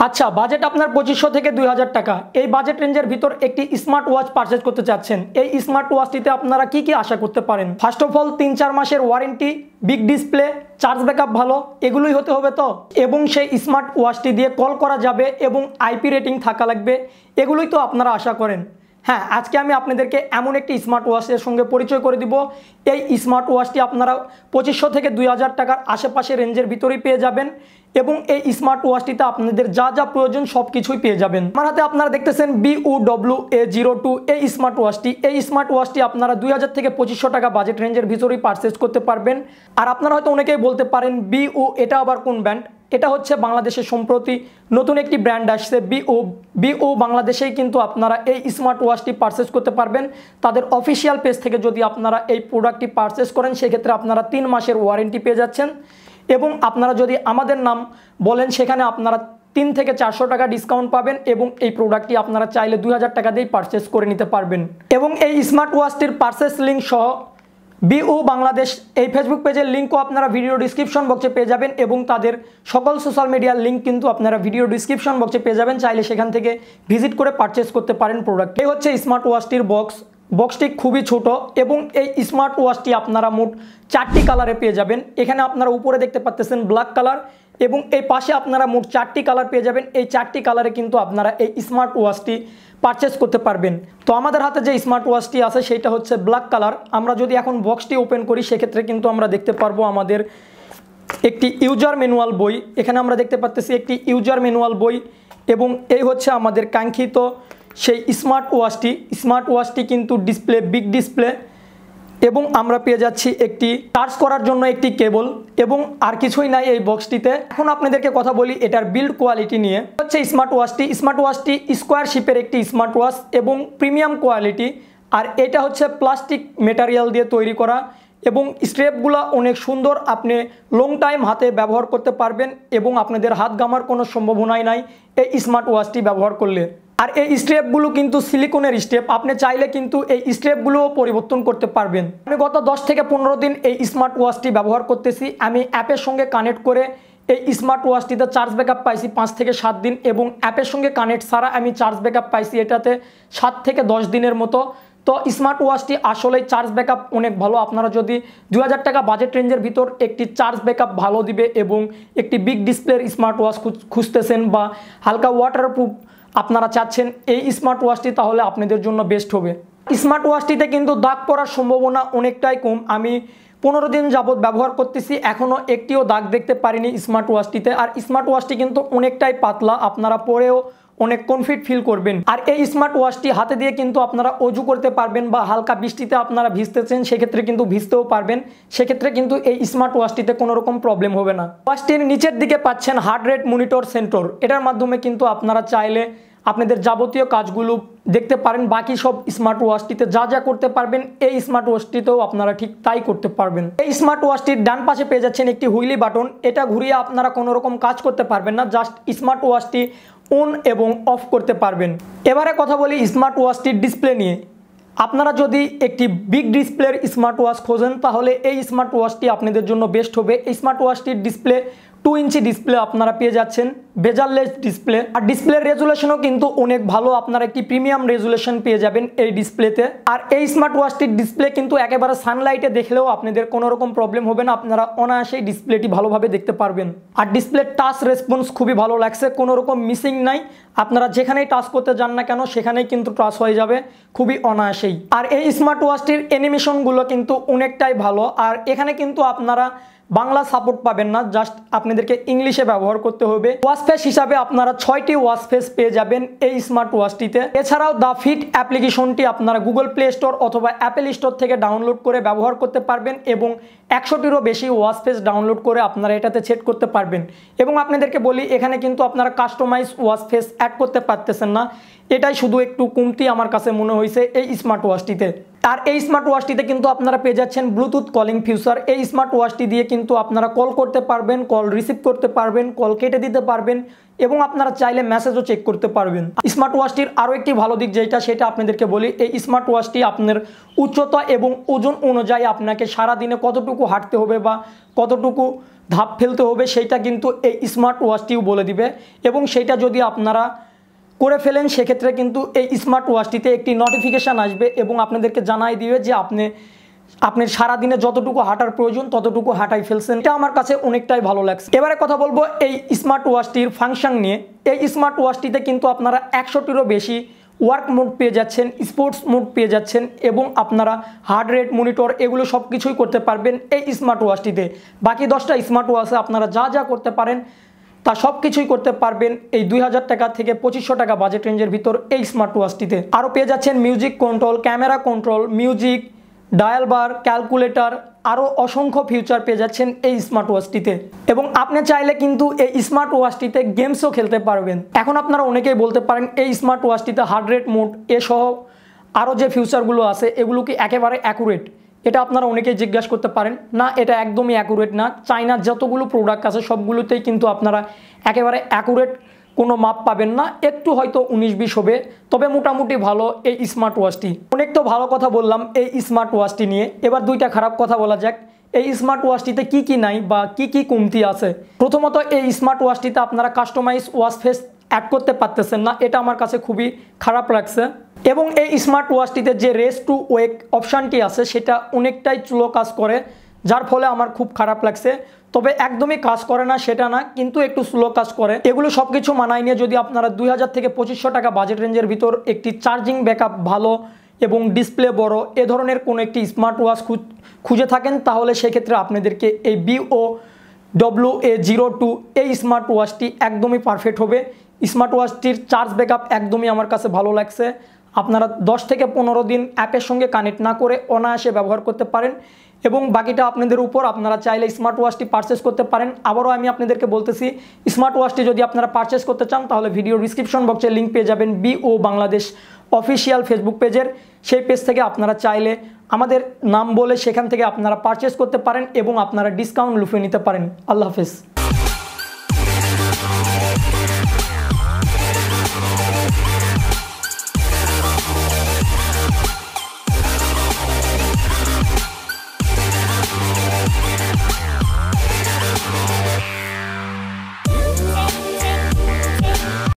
আচ্ছা, বাজেট আপনার 2500 থেকে 2000 টাকা। এই বাজেট রেঞ্জের ভিতর একটি স্মার্ট ওয়াচ পারচেজ করতে চাচ্ছেন। এই স্মার্ট ওয়াচটিতে আপনারা কি কি আশা করতে পারেন? ফার্স্ট অফ অল 3-4 মাসের warranty, big display, charge backup ভালো, এগুলোই হতে হবে তো। এবং সেই স্মার্ট ওয়াচটি দিয়ে কল করা যাবে এবং আইপি রেটিং থাকা লাগবে, এগুলোই তো আপনারা আশা করেন। হ্যাঁ, আজকে আমি আপনাদেরকে এমন একটি স্মার্ট ওয়াচের সঙ্গে পরিচয় করে দিব। এই স্মার্ট ওয়াচটি আপনারা 2500 থেকে 2000 টাকার আশেপাশে রেঞ্জের ভিতরেই পেয়ে যাবেন এবং এই স্মার্ট ওয়াচটিতে আপনাদের যা যা প্রয়োজন সব কিছুই পেয়ে যাবেন। আমার হাতে আপনারা দেখতেছেন BUWA02 এই স্মার্ট ওয়াচটি। এই স্মার্ট ওয়াচটি আপনারা 2000 থেকে 2500 টাকা বাজেট রেঞ্জের ভিতরেই পারচেজ করতে পারবেন। আর আপনারা হয়তো অনেকেই বলতে পারেন BU এটা আবার কোন ব্র্যান্ড? এটা হচ্ছে বাংলাদেশে সম্প্রতি নতুন একটি ব্র্যান্ড আসছে BU বাংলাদেশেই কিন্তু আপনারা এই স্মার্ট ওয়াচটি পারচেজ করতে পারবেন। তাদের অফিসিয়াল পেজ থেকে যদি আপনারা এই প্রোডাক্টটি পারচেজ করেন সেক্ষেত্রে আপনারা 3 মাসের ওয়ারেন্টি পেয়ে যাচ্ছেন এবং আপনারা যদি আমাদের নাম বলেন সেখানে আপনারা 3 থেকে 400 টাকা ডিসকাউন্ট পাবেন এবং এই প্রোডাক্টটি আপনারা চাইলে 2000 টাকা দিয়েই পারচেজ করে নিতে পারবেন। এবং এই স্মার্ট ওয়াচটির পারচেজ লিঙ্ক সহ BU বাংলাদেশ এই ফেসবুক পেজের লিঙ্কও আপনারা ভিডিও ডিসক্রিপশন বক্সে পেয়ে যাবেন এবং তাদের সকল সোশ্যাল মিডিয়ার লিঙ্ক কিন্তু আপনারা ভিডিও ডিসক্রিপশন বক্সে পেয়ে যাবেন, চাইলে সেখান থেকে ভিজিট করে পারচেজ করতে পারেন প্রোডাক্ট। এই হচ্ছে স্মার্ট ওয়াচটির বক্সটি খুবই ছোট এবং এই স্মার্ট ওয়াচটি আপনারা মোট 4টি কালারে পেয়ে যাবেন। এখানে আপনারা উপরে দেখতে পাচ্ছেন ব্ল্যাক কালার এবং এই পাশে আপনারা মোট 4টি কালার পেয়ে যাবেন। এই 4টি কালারে কিন্তু আপনারা এই স্মার্ট ওয়াচটি পারচেজ করতে পারবেন। তো আমাদের হাতে যে স্মার্ট ওয়াচটি আছে সেটা হচ্ছে ব্ল্যাক কালার। আমরা যদি এখন বক্সটি ওপেন করি সেক্ষেত্রে কিন্তু আমরা দেখতে পারবো আমাদের একটি ইউজার ম্যানুয়াল বই। এখানে আমরা দেখতে পাচ্ছি একটি ইউজার ম্যানুয়াল বই এবং এই হচ্ছে আমাদের কাঙ্ক্ষিত সেই স্মার্ট ওয়াচটি কিন্তু ডিসপ্লে, বিগ ডিসপ্লে এবং আমরা পেয়ে যাচ্ছি একটি চার্জ করার জন্য একটি কেবল এবং আর কিছুই নাই এই বক্সটিতে। এখন আপনাদেরকে কথা বলি এটার বিল্ড কোয়ালিটি নিয়ে। হচ্ছে স্মার্ট ওয়াচটি স্কোয়ার শেপের একটি স্মার্ট ওয়াচ এবং প্রিমিয়াম কোয়ালিটি। আর এটা হচ্ছে প্লাস্টিক মেটেরিয়াল দিয়ে তৈরি করা এবং স্ট্রেপগুলো অনেক সুন্দর, আপনি লং টাইম হাতে ব্যবহার করতে পারবেন এবং আপনাদের হাত গামার কোনো সম্ভাবনাই নাই এই স্মার্ট ওয়াচটি ব্যবহার করলে। আর এই স্ট্রেপগুলো কিন্তু সিলিকনের স্ট্রেপ, আপনি চাইলে কিন্তু এই স্ট্রেপগুলোও পরিবর্তন করতে পারবেন। আমি গত 10 থেকে 15 দিন এই স্মার্ট ওয়াচটি ব্যবহার করতেছি। আমি অ্যাপের সঙ্গে কানেক্ট করে এই স্মার্ট ওয়াচটিতে চার্জ ব্যাকআপ পাইছি 5 থেকে 7 দিন এবং অ্যাপের সঙ্গে কানেক্ট ছাড়া আমি চার্জ ব্যাকআপ পাইছি এটাতে 7 থেকে 10 দিনের মতো। তো স্মার্ট ওয়াচটি আসলেই চার্জ ব্যাকআপ অনেক ভালো। আপনারা যদি 2000 টাকা বাজেট রেঞ্জের ভিতর একটি চার্জ ব্যাকআপ ভালো দিবে এবং একটি বিগ ডিসপ্লের স্মার্ট ওয়াচ খুঁজতেছেন বা হালকা ওয়াটারপ্রুফ আপনারা চাচ্ছেন, এই স্মার্ট ওয়াচটি তাহলে আপনাদের জন্য বেস্ট হবে। স্মার্ট ওয়াচটিতে কিন্তু দাগ পড়ার সম্ভাবনা অনেকটাই কম। আমি 15 দিন যাবত ব্যবহার করতেছি, এখনও একটিও দাগ দেখতে পারিনি স্মার্ট ওয়াচটিতে। আর স্মার্ট ওয়াচটি কিন্তু অনেকটাই পাতলা, আপনারা পরেও অনেক কমফিট ফিল করবেন। আর এই স্মার্ট ওয়াচটি হাতে দিয়ে কিন্তু আপনারা অজু করতে পারবেন বা হালকা বৃষ্টিতে আপনারা ভিজতেছেন সেক্ষেত্রে কিন্তু ভিজতেও পারবেন, সেক্ষেত্রে কিন্তু এই স্মার্ট ওয়াচটিতে কোনো রকম প্রবলেম হবে না। ওয়াচটির নিচের দিকে পাচ্ছেন হার্ট রেট মনিটর সেন্সর। এটার মাধ্যমে কিন্তু আপনারা চাইলে আপনাদের যাবতীয় কাজগুলো দেখতে পারেন। বাকি সব স্মার্ট ওয়াচটিতে যা যা করতে পারবেন এই স্মার্ট ওয়াচটিতেও আপনারা ঠিক তাই করতে পারবেন। এই স্মার্ট ওয়াচটির ডান পাশে পেয়ে যাচ্ছেন একটি হুইলি বাটন। এটা ঘুরিয়ে আপনারা কোনো রকম কাজ করতে পারবেন না, জাস্ট স্মার্ট ওয়াচটি অন এবং অফ করতে পারবেন। এবারে কথা বলি স্মার্ট ওয়াচটির ডিসপ্লে নিয়ে। আপনারা যদি একটি বিগ ডিসপ্লের স্মার্ট ওয়াচ খোঁজেন তাহলে এই স্মার্ট ওয়াচটি আপনাদের জন্য বেস্ট হবে। এই স্মার্ট ওয়াচটির ডিসপ্লে 2 ইঞ্চি ডিসপ্লে আপনারা পেয়ে যাচ্ছেন, বেজারলেস ডিসপ্লে। আর ডিসপ্লের রেজুলেশনও কিন্তু অনেক ভালো, আপনারা একটি প্রিমিয়াম রেজুলেশন পেয়ে যাবেন এই ডিসপ্লেতে। আর এই স্মার্ট ওয়াচটির ডিসপ্লে কিন্তু একেবারে সানলাইটে দেখলেও আপনাদের কোনো রকম প্রবলেম হবে না, আপনারা অনায়াসেই ডিসপ্লেটি ভালোভাবে দেখতে পারবেন। আর ডিসপ্লের টাচ রেসপন্স খুবই ভালো লাগছে, কোনো রকম মিসিং নাই। আপনারা যেখানেই টাচ করতে যান না কেন সেখানেই কিন্তু টাচ হয়ে যাবে খুবই অনায়াসেই। আর এই স্মার্ট ওয়াচটির অ্যানিমেশনগুলো কিন্তু অনেকটাই ভালো। আর এখানে কিন্তু আপনারা বাংলা সাপোর্ট পাবেন না, জাস্ট আপনাদেরকে ইংলিশে ব্যবহার করতে হবে। ওয়াচ ফেস হিসাবে আপনারা 6টি ওয়াচ ফেস পেয়ে যাবেন এই স্মার্ট ওয়াচটিতে। এছাড়াও দ্য ফিট অ্যাপ্লিকেশনটি আপনারা গুগল প্লে স্টোর অথবা অ্যাপেল স্টোর থেকে ডাউনলোড করে ব্যবহার করতে পারবেন এবং 100টিরও বেশি ওয়াচ ফেস ডাউনলোড করে আপনারা এটাতে সেট করতে পারবেন। এবং আপনাদেরকে বলি এখানে কিন্তু আপনারা কাস্টমাইজ ওয়াচ ফেস অ্যাড করতে পারতেছেন না, এটাই শুধু একটু কমতি আমার কাছে মনে হয়েছে এই স্মার্ট ওয়াচটিতে। আর এই স্মার্ট ওয়াচটিতে কিন্তু আপনারা পেয়ে যাচ্ছেন ব্লুটুথ কলিং ফিচার। এই স্মার্ট ওয়াচটি দিয়ে কিন্তু আপনারা কল করতে পারবেন, কল রিসিভ করতে পারবেন, কল কেটে দিতে পারবেন এবং আপনারা চাইলে মেসেজও চেক করতে পারবেন। স্মার্ট ওয়াচটির আরও একটি ভালো দিক যেটা সেটা আপনাদেরকে বলি, এই স্মার্ট ওয়াচটি আপনার উচ্চতা এবং ওজন অনুযায়ী আপনাকে সারাদিনে কতটুকু হাঁটতে হবে বা কতটুকু ধাপ ফেলতে হবে সেইটা কিন্তু এই স্মার্ট ওয়াচটিও বলে দিবে, এবং সেইটা যদি আপনারা করে ফেলেন সেক্ষেত্রে কিন্তু এই স্মার্ট ওয়াচটিতে একটি নোটিফিকেশান আসবে এবং আপনাদেরকে জানাই দিবে যে আপনি সারাদিনে যতটুকু হাঁটার প্রয়োজন ততটুকু হাঁটাই ফেলছেন। এটা আমার কাছে অনেকটাই ভালো লাগছে। এবারে কথা বলবো এই স্মার্ট ওয়াচটির ফাংশন নিয়ে। এই স্মার্ট ওয়াচটিতে কিন্তু আপনারা 100টিরও বেশি ওয়ার্ক মোড পেয়ে যাচ্ছেন, স্পোর্টস মোড পেয়ে যাচ্ছেন, এবং আপনারা হার্ট রেট মনিটর এগুলো সব কিছুই করতে পারবেন এই স্মার্ট ওয়াচটিতে। বাকি 10টা স্মার্ট ওয়াচে আপনারা যা যা করতে পারেন তা সব কিছুই করতে পারবেন এই 2000 টাকা থেকে 2500 টাকা বাজেট রেঞ্জের ভিতর এই স্মার্ট ওয়াচটিতে। আরও পেয়ে যাচ্ছেন music control, camera control, music, dial bar, calculator, আরও অসংখ্য ফিচার পেয়ে যাচ্ছেন এই স্মার্ট ওয়াচটিতে। এবং আপনি চাইলে কিন্তু এই স্মার্ট ওয়াচটিতে গেমসও খেলতে পারবেন। এখন আপনারা অনেকেই বলতে পারেন এই স্মার্ট ওয়াচটিতে হার্ট রেট মোড সহ আরও যে ফিচারগুলো আছে এগুলো কি একেবারে অ্যাকুরেট? এটা আপনারা অনেকেই জিজ্ঞাসা করতে পারেন। না, এটা একদমই অ্যাকুরেট না। চাইনার যতগুলো প্রোডাক্ট আছে সবগুলোতেই কিন্তু আপনারা একেবারে অ্যাকুরেট কোনো মাপ পাবেন না, একটু হয়তো 19-20 হবে, তবে মোটামুটি ভালো এই স্মার্ট ওয়াচটি। অনেক তো ভালো কথা বললাম এই স্মার্ট ওয়াচটি নিয়ে, এবার দুইটা খারাপ কথা বলা যাক। এই স্মার্ট ওয়াচটিতে কি কি নাই বা কি কি কমতি আছে। প্রথমত, এই স্মার্ট ওয়াচটিতে আপনারা কাস্টমাইজ ওয়াচ ফেস অ্যাড করতে পারতেছেন না, এটা আমার কাছে খুবই খারাপ লাগছে। এবং এই স্মার্ট ওয়াচটিতে যে রেস টু ওয়েক অপশানটি আছে সেটা অনেকটাই স্লো কাজ করে, যার ফলে আমার খুব খারাপ লাগছে। তবে একদমই কাজ করে না সেটা না, কিন্তু একটু স্লো কাজ করে। এগুলো সব কিছু মানায় নিয়ে যদি আপনারা 2000 থেকে 2500 টাকা বাজেট রেঞ্জের ভিতর একটি চার্জিং ব্যাকআপ ভালো এবং ডিসপ্লে বড় এ ধরনের কোনো একটি স্মার্ট ওয়াচ খুঁজে থাকেন, তাহলে সেক্ষেত্রে আপনাদেরকে এই BOWA02 এই স্মার্ট ওয়াচটি একদমই পারফেক্ট হবে। স্মার্ট ওয়াচটির চার্জ ব্যাকআপ একদমই আমার কাছে ভালো লাগছে। আপনারা 10 থেকে 15 দিন অ্যাপের সঙ্গে কানেক্ট না করে অনায়াসে ব্যবহার করতে পারেন, এবং বাকিটা আপনাদের উপর। আপনারা চাইলে স্মার্ট ওয়াচটি পারচেস করতে পারেন। আবারও আমি আপনাদেরকে বলতেছি, স্মার্ট ওয়াচটি যদি আপনারা পারচেস করতে চান তাহলে ভিডিও ডিসক্রিপশন বক্সে লিঙ্ক পেয়ে যাবেন BO বাংলাদেশ অফিসিয়াল ফেসবুক পেজের। সেই পেজ থেকে আপনারা চাইলে আমাদের নাম বলে সেখান থেকে আপনারা পারচেস করতে পারেন এবং আপনারা ডিসকাউন্ট লুফে নিতে পারেন। আল্লাহ হাফেজ।